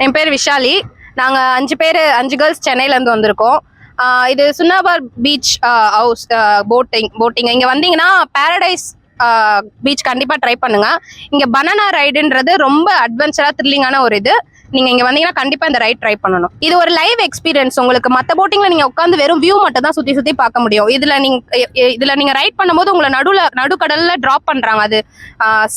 என் பேர் விஷாலி. நாங்கள் 5 பேர் 5 கேர்ள்ஸ் சென்னையிலேருந்து வந்திருக்கோம். இது சுன்னாபார் பீச் ஹவுஸ் போட்டிங் இங்கே வந்தீங்கன்னா பாரடைஸ் பீச் கண்டிப்பாக ட்ரை பண்ணுங்க. இங்கே பனானா ரைடுன்றது ரொம்ப அட்வென்ச்சராக த்ரில்லிங்கான ஒரு இது. நீங்கள் இங்கே வந்தீங்கன்னா கண்டிப்பாக இந்த ரைட் ட்ரை பண்ணணும். இது ஒரு லைவ் எக்ஸ்பீரியன்ஸ். உங்களுக்கு மற்ற போட்டிங்கில் நீங்கள் உட்காந்து வெறும் வியூ மட்டும் தான் சுற்றி பார்க்க முடியும். இதில் நீங்கள் ரைட் பண்ணும்போது உங்களை நடுக்கடலில் ட்ராப் பண்ணுறாங்க. அது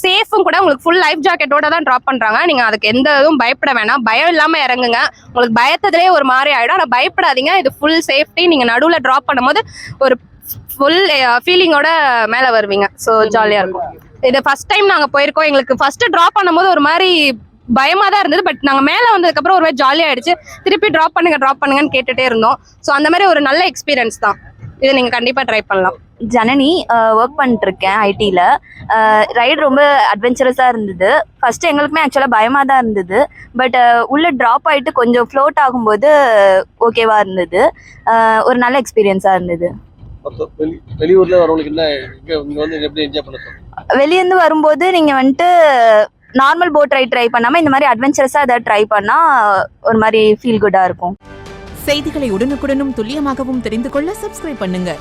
சேஃபும் கூட. உங்களுக்கு ஃபுல் லைஃப் ஜாக்கெட்டோட தான் ட்ராப் பண்ணுறாங்க. நீங்கள் அதுக்கு எந்த இதுவும் பயப்பட வேணாம். பயம் இல்லாமல் இறங்குங்க. உங்களுக்கு பயத்ததுலேயே ஒரு மாதிரி ஆகிடும். ஆனால் பயப்படாதீங்க. இது ஃபுல் சேஃப்டி. நீங்கள் நடுவில் ட்ராப் பண்ணும்போது ஒரு ஃபுல் ஃபீலிங்கோட மேலே வருவீங்க. ஸோ ஜாலியாக இருக்கும். இது ஃபர்ஸ்ட் டைம் நாங்கள் போயிருக்கோம். எங்களுக்கு ஃபர்ஸ்ட் ட்ராப் பண்ணும்போது ஒரு மாதிரி பயமா தான் இருந்தது. பட் நாங்கள் மேலே வந்ததுக்கப்புறம் ஒரு ஜாலியாக ஆயிடுச்சு. திருப்பி ட்ராப் பண்ணுங்கன்னு கேட்டுட்டே இருந்தோம். ஸோ அந்த மாதிரி ஒரு நல்ல எக்ஸ்பீரியன்ஸ் தான். இதை நீங்கள் கண்டிப்பாக ட்ரை பண்ணலாம். ஜனனி, ஒர்க் பண்ணிட்டுருக்கேன் ஐடியில். ரைடு ரொம்ப அட்வென்ச்சரஸாக இருந்தது. ஃபஸ்ட்டு எங்களுக்குமே ஆக்சுவலாக பயமாக தான் இருந்தது. பட் உள்ளே ட்ராப் ஆகிட்டு கொஞ்சம் ஃப்ளோட் ஆகும்போது ஓகேவாக இருந்தது. ஒரு நல்ல எக்ஸ்பீரியன்ஸாக இருந்தது. வெளியூர்ல வரவங்களுக்கு என்ன இங்க வந்து எப்படி என்ஜாய் பண்ண சொல்றீங்க? வெளியேருந்து வரும்போது நீங்கள் வந்துட்டு நார்மல் போட் ரைட் ட்ரை பண்ணாமல் இந்த மாதிரி அட்வென்ச்சரஸாக எதாவது ட்ரை பண்ணால் ஒரு மாதிரி ஃபீல் குட்டாக இருக்கும். செய்திகளை உடனுக்குடனும் துல்லியமாகவும் தெரிந்து கொள்ள சப்ஸ்கிரைப் பண்ணுங்க.